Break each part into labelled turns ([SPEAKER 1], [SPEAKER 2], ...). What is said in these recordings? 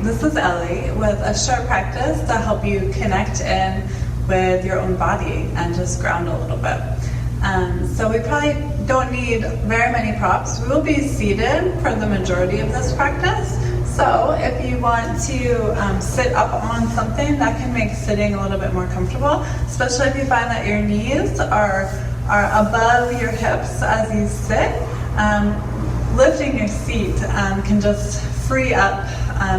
[SPEAKER 1] This is Ellie with a short practice to help you connect in with your own body and just ground a little bit. So we probably don't need very many props. We will be seated for the majority of this practice. So if you want to sit up on something, that can make sitting a little bit more comfortable, especially if you find that your knees are above your hips as you sit. Lifting your seat can just free up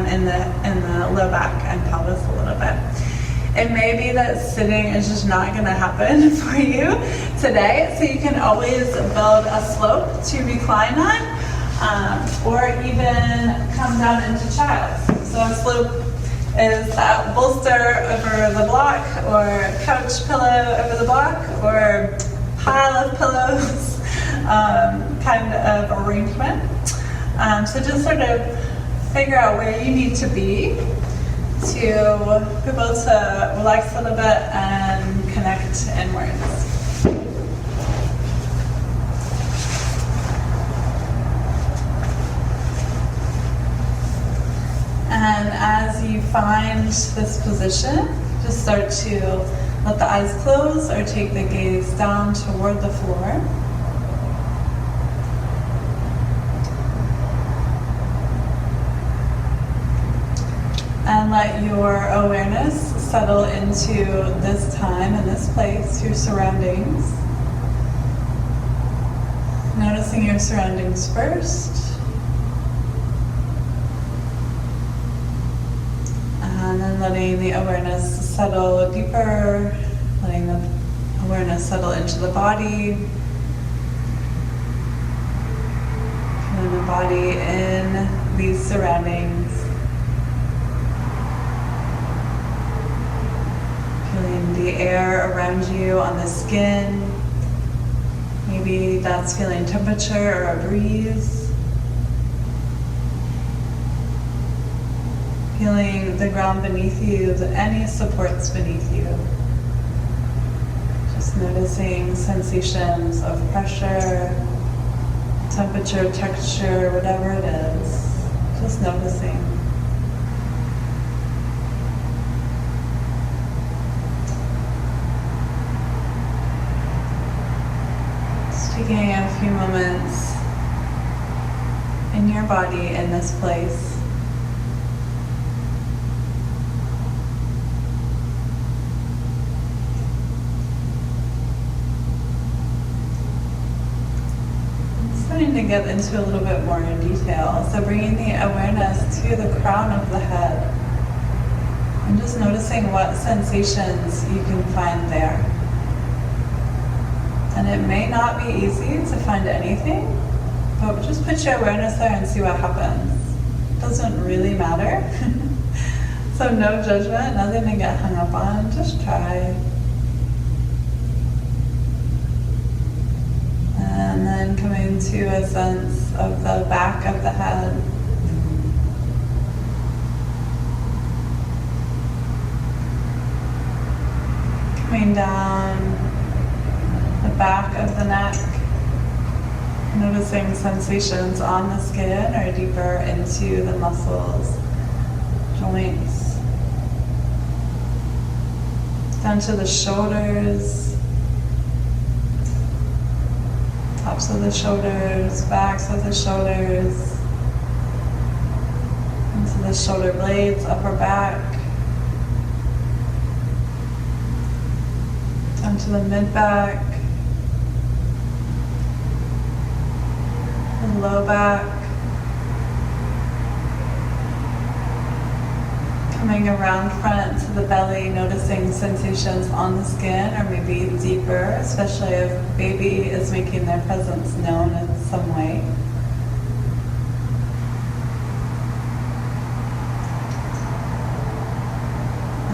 [SPEAKER 1] in the low back and pelvis a little bit. It may be that sitting is just not going to happen for you today, so you can always build a slope to recline on, or even come down into child. So a slope is that bolster over the block, or couch pillow over the block, or pile of pillows kind of arrangement. So just sort of figure out where you need to be to be able to relax a little bit and connect inwards. And as you find this position, just start to let the eyes close or take the gaze down toward the floor. And let your awareness settle into this time and this place, your surroundings. Noticing your surroundings first. And then letting the awareness settle deeper, letting the awareness settle into the body. Feeling the body in these surroundings. Feeling the air around you on the skin. Maybe that's feeling temperature or a breeze. Feeling the ground beneath you, any supports beneath you. Just noticing sensations of pressure, temperature, texture, whatever it is. Just noticing. Taking a few moments in your body in this place. Starting to get into a little bit more in detail. So bringing the awareness to the crown of the head and just noticing what sensations you can find there. And it may not be easy to find anything, but just put your awareness there and see what happens. It doesn't really matter. So no judgment, nothing to get hung up on, just try. And then coming to a sense of the back of the head. Coming down the back of the neck, noticing sensations on the skin or deeper into the muscles, joints, down to the shoulders, tops of the shoulders, backs of the shoulders, into the shoulder blades, upper back, down to the mid-back, low back, coming around front to the belly, noticing sensations on the skin or maybe deeper, especially if baby is making their presence known in some way.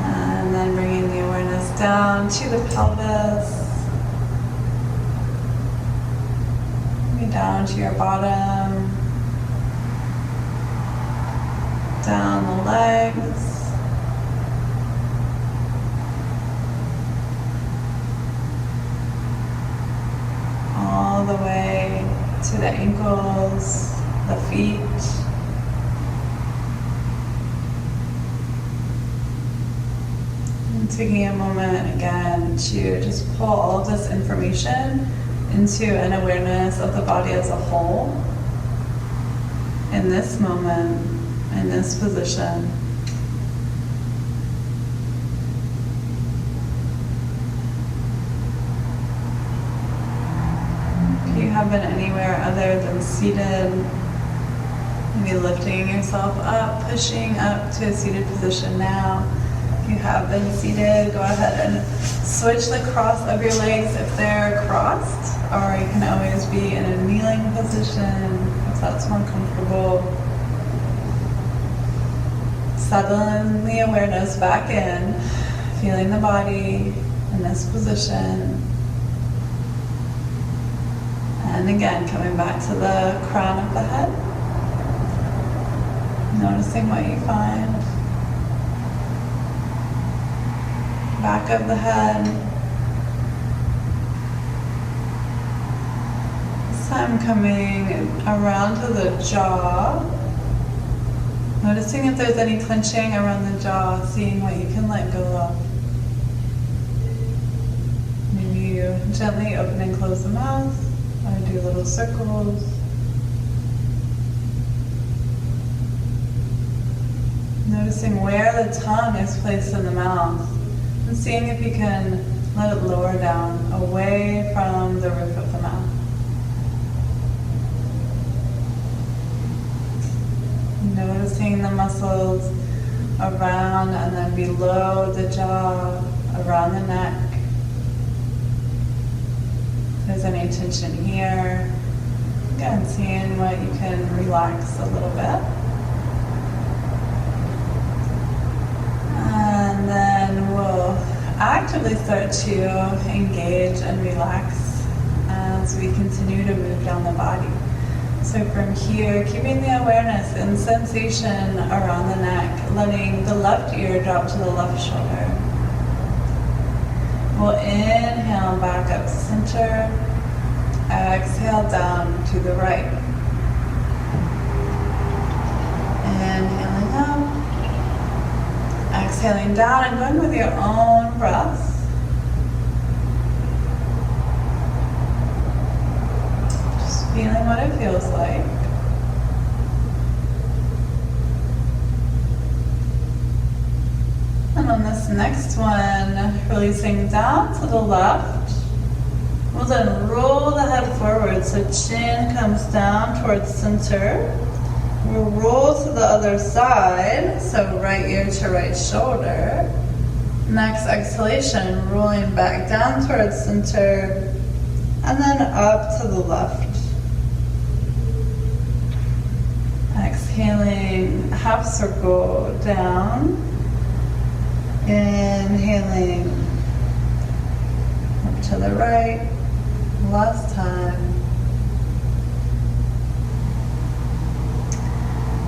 [SPEAKER 1] And then bringing the awareness down to the pelvis. Down to your bottom, down the legs, all the way to the ankles, the feet, Taking a moment again to just pull all of this information into an awareness of the body as a whole in this moment, in this position. If you have been anywhere other than seated, maybe lifting yourself up, pushing up to a seated position now. If you have been seated, go ahead and switch the cross of your legs if they're crossed, or you can always be in a kneeling position if that's more comfortable. Settling the awareness back in, feeling the body in this position. And again, coming back to the crown of the head. Noticing what you find. Back of the head. This time coming around to the jaw. Noticing if there's any clenching around the jaw, seeing what you can let go of. Maybe you gently open and close the mouth, or do little circles. Noticing where the tongue is placed in the mouth, and seeing if you can let it lower down, away from the roof of the mouth. Noticing the muscles around and then below the jaw, around the neck. If there's any tension here, again, seeing what you can relax a little bit. And then we'll actively start to engage and relax as we continue to move down the body. So from here, keeping the awareness and sensation around the neck, letting the left ear drop to the left shoulder. We'll inhale back up to center, exhale down to the right. Inhaling up. Exhaling down and going with your own breath. Just feeling what it feels like. And on this next one, releasing down to the left. We'll then roll the head forward so chin comes down towards center. We'll roll to the other side, so right ear to right shoulder. Next exhalation, rolling back down towards center, and then up to the left. Exhaling, half circle down. Inhaling, up to the right, last time.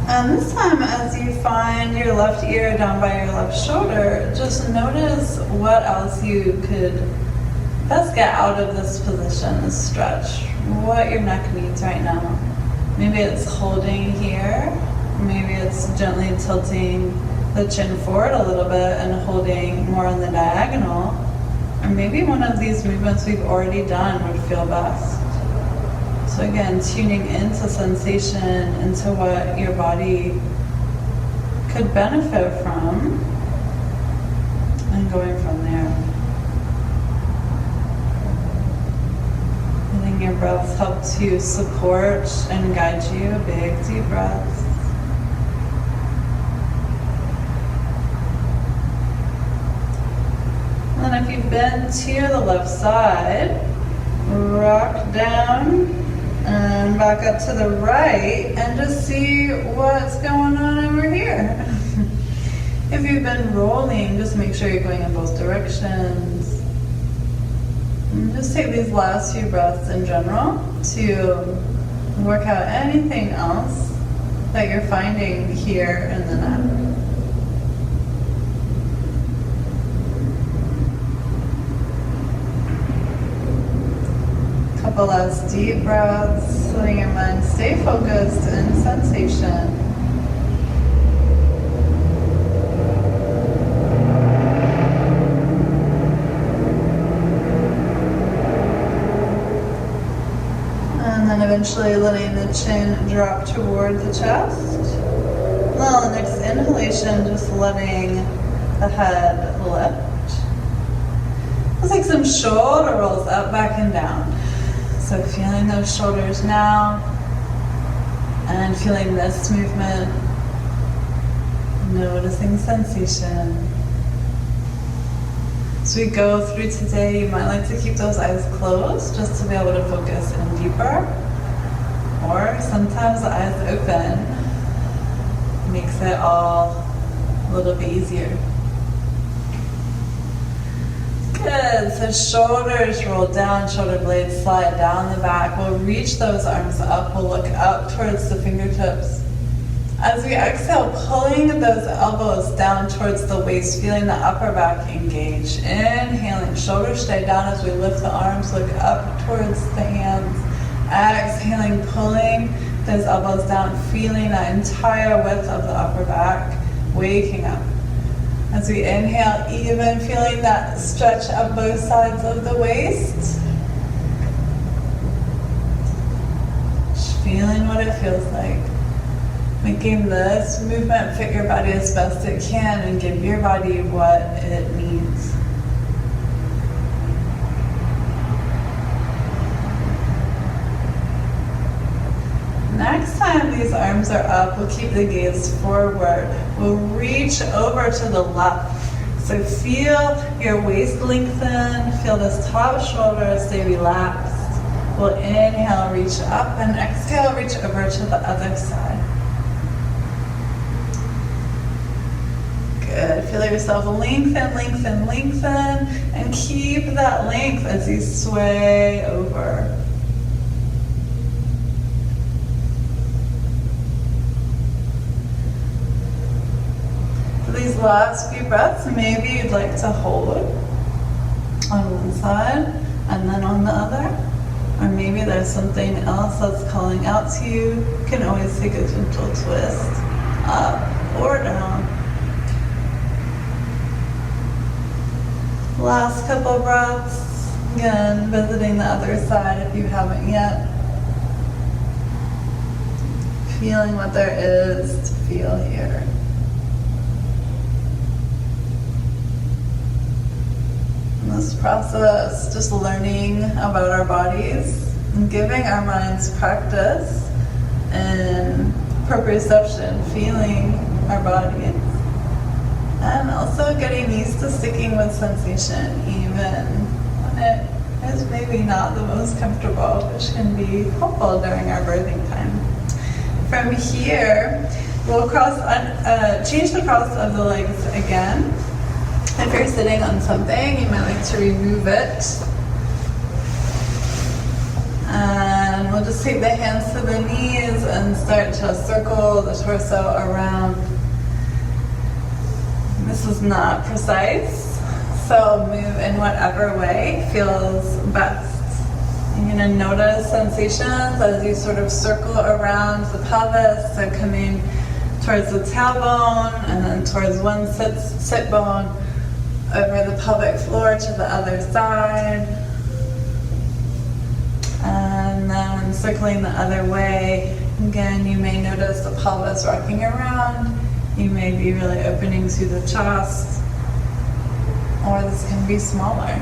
[SPEAKER 1] And this time, as you find your left ear down by your left shoulder, just notice what else you could best get out of this position, this stretch, what your neck needs right now. Maybe it's holding here, maybe it's gently tilting the chin forward a little bit and holding more on the diagonal, or maybe one of these movements we've already done would feel best. So again, tuning into sensation, into what your body could benefit from, and going from there. Letting your breath help to support and guide you. Big deep breaths. And then if you've been to the left side, rock down and back up to the right and just see what's going on over here. If you've been rolling, just make sure you're going in both directions. And just take these last few breaths in general to work out anything else that you're finding here in the neck. Couple last deep breaths, letting your mind stay focused in sensation. eventually letting the chin drop toward the chest. Well, the next inhalation, just letting the head lift. Let's take some shoulder rolls up, back, and down. So feeling those shoulders now, and feeling this movement, noticing sensation. As we go through today, you might like to keep those eyes closed just to be able to focus in deeper, or sometimes the eyes open makes it all a little bit easier. Good, so shoulders roll down, shoulder blades slide down the back. We'll reach those arms up, we'll look up towards the fingertips. As we exhale, pulling those elbows down towards the waist, feeling the upper back engage. Inhaling, shoulders stay down as we lift the arms, look up towards the hands. Exhaling, pulling those elbows down, feeling that entire width of the upper back, waking up. As we inhale, even feeling that stretch up both sides of the waist. Just feeling what it feels like. Making this movement fit your body as best it can and give your body what it needs. Next time these arms are up, we'll keep the gaze forward. We'll reach over to the left. So feel your waist lengthen, feel this top shoulder stay relaxed. We'll inhale, reach up, and exhale, reach over to the other side. Good. Feel yourself lengthen, lengthen, lengthen, and keep that length as you sway over. For these last few breaths, maybe you'd like to hold on one side and then on the other. Or maybe there's something else that's calling out to you. You can always take a gentle twist up or down. Last couple breaths, again, visiting the other side if you haven't yet. Feeling what there is to feel here. In this process, just learning about our bodies and giving our minds practice and proprioception, feeling our bodies. And also getting used to sticking with sensation even when it is maybe not the most comfortable, which can be helpful during our birthing time. From here, we'll change the cross of the legs again. If you're sitting on something, you might like to remove it. And we'll just take the hands to the knees and start to circle the torso around. This is not precise, so move in whatever way feels best. You're going to notice sensations as you sort of circle around the pelvis, so coming towards the tailbone and then towards one sit bone, over the pelvic floor to the other side, and then circling the other way. Again, you may notice the pelvis rocking around. You may be really opening through the chest, or this can be smaller.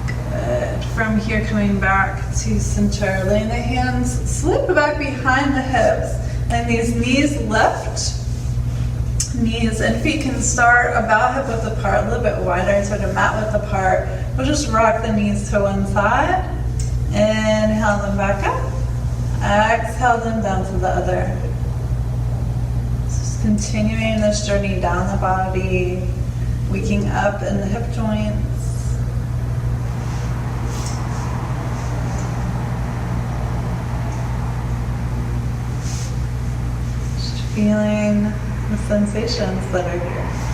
[SPEAKER 1] Good. From here, coming back to center, laying the hands, slip back behind the hips, and these knees lift. Knees and feet can start about hip width apart, a little bit wider, sort of mat width apart. We'll just rock the knees to one side. Inhale them back up. Exhale them down to the other. Just continuing this journey down the body, waking up in the hip joints. Just feeling the sensations that are here.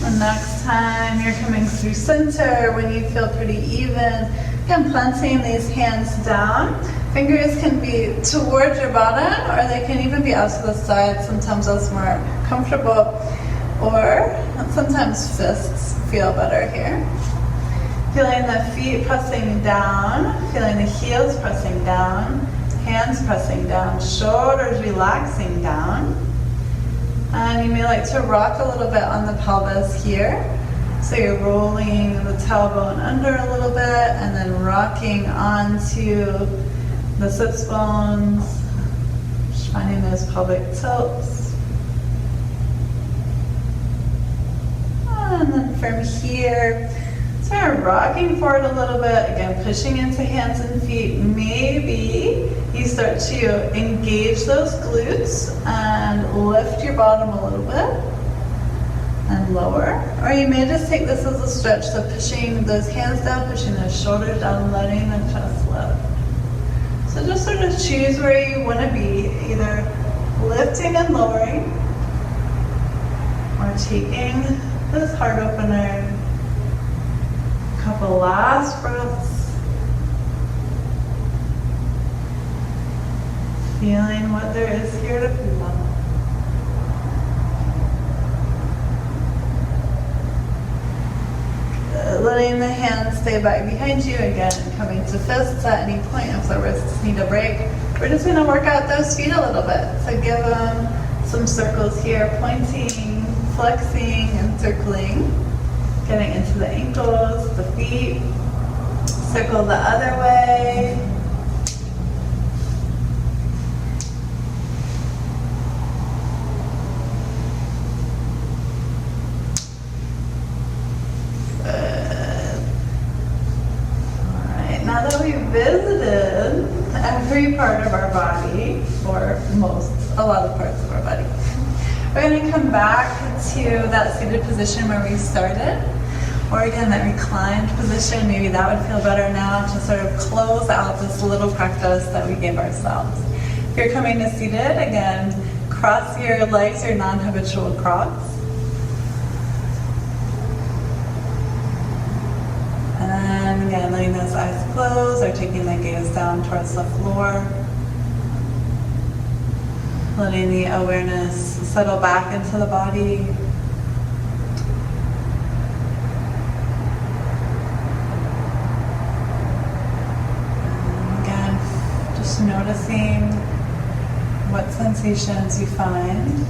[SPEAKER 1] The next time you're coming through center, when you feel pretty even, again, planting these hands down, Fingers can be towards your bottom, or they can even be out to the side. Sometimes that's more comfortable. Or sometimes fists feel better here. Feeling the feet pressing down, feeling the heels pressing down, hands pressing down, shoulders relaxing down. And you may like to rock a little bit on the pelvis here. So you're rolling the tailbone under a little bit and then rocking onto the sits bones, just finding those pelvic tilts. And then from here, start rocking forward a little bit, again pushing into hands and feet. Maybe you start to engage those glutes and lift your bottom a little bit and lower. Or you may just take this as a stretch, so pushing those hands down, pushing those shoulders down, letting the chest lift. So just sort of choose where you want to be, either lifting and lowering, or taking this heart opener. Couple last breaths. Feeling what there is here to feel. Letting the hands stay back behind you again, coming to fists at any point if the wrists need a break. We're just going to work out those feet a little bit. So give them some circles here, pointing, flexing, and circling. Getting into the ankles, the feet. Circle the other way. Now that we've visited every part of our body, or a lot of parts of our body, we're going to come back to that seated position where we started, or again, that reclined position. Maybe that would feel better now to sort of close out this little practice that we gave ourselves. If you're coming to seated, again, cross your legs, your non-habitual cross. And again, letting those eyes close or taking the gaze down towards the floor. Letting the awareness settle back into the body. And again, just noticing what sensations you find.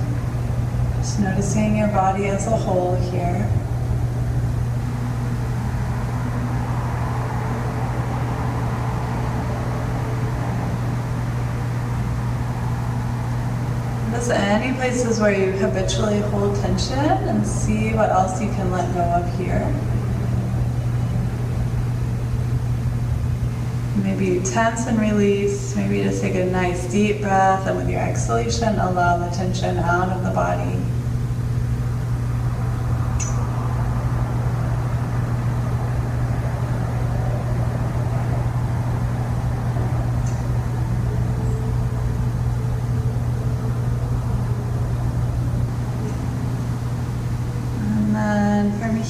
[SPEAKER 1] Just noticing your body as a whole here. Any places where you habitually hold tension, and see what else you can let go of here. Maybe you tense and release. Maybe you just take a nice deep breath, and with your exhalation, allow the tension out of the body.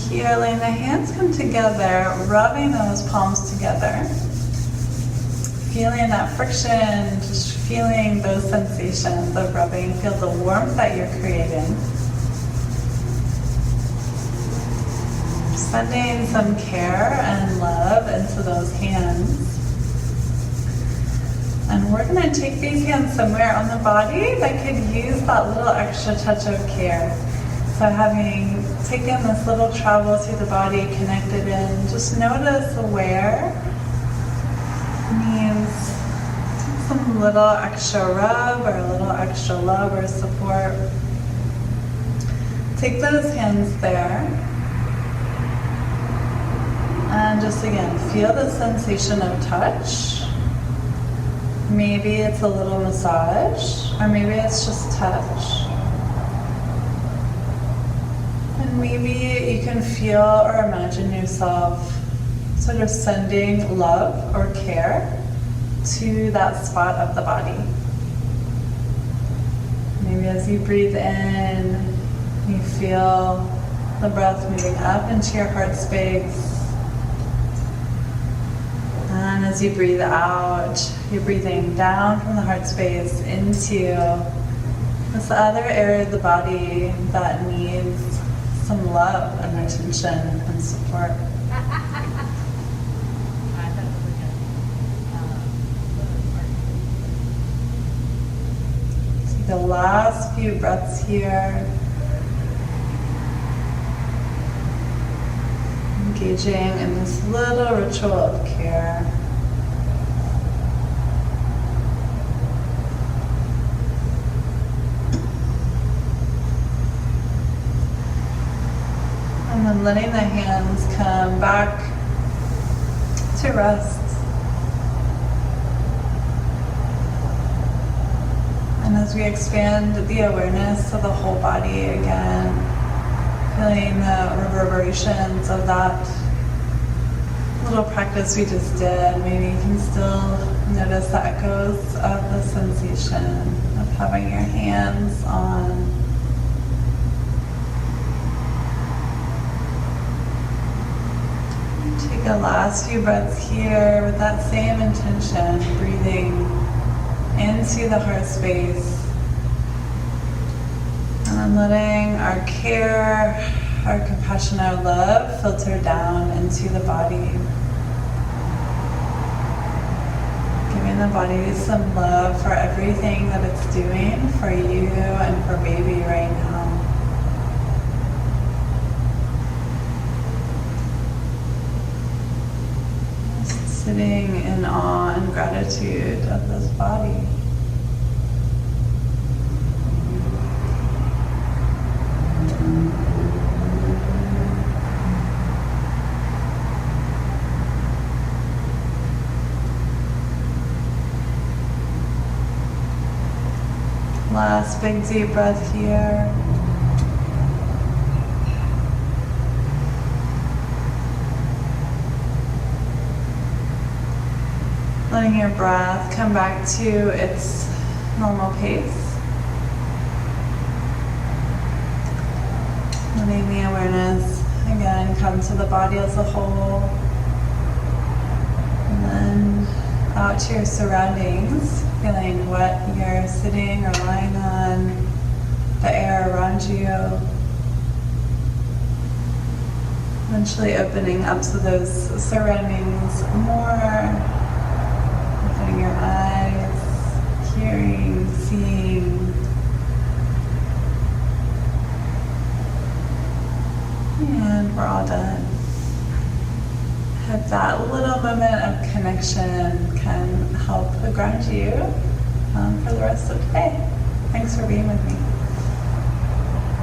[SPEAKER 1] Here, letting the hands come together, rubbing those palms together. Feeling that friction, just feeling those sensations of rubbing. Feel the warmth that you're creating. Sending some care and love into those hands. And we're going to take these hands somewhere on the body that could use that little extra touch of care. So having taken this little travel through the body, connected in, just notice where means some little extra rub or a little extra love or support. Take those hands there. And just again, feel the sensation of touch. Maybe it's a little massage, or maybe it's just touch. Maybe you can feel or imagine yourself sort of sending love or care to that spot of the body. Maybe as you breathe in, you feel the breath moving up into your heart space. And as you breathe out, you're breathing down from the heart space into this other area of the body that needs some love and attention and support. Take the last few breaths here, engaging in this little ritual of care. And then letting the hands come back to rest. And as we expand the awareness of the whole body again, feeling the reverberations of that little practice we just did, maybe you can still notice the echoes of the sensation of having your hands on. Take the last few breaths here with that same intention, breathing into the heart space. And then letting our care, our compassion, our love filter down into the body. Giving the body some love for everything that it's doing for you and for baby right now. Sitting in awe and gratitude of this body. Last big deep breath here. Letting your breath come back to its normal pace. Letting the awareness again come to the body as a whole. And then out to your surroundings, feeling what you're sitting or lying on, the air around you. Eventually opening up to those surroundings more. Opening your eyes, hearing, seeing. And we're all done. Hope that little moment of connection can help ground you for the rest of the day. Thanks for being with me.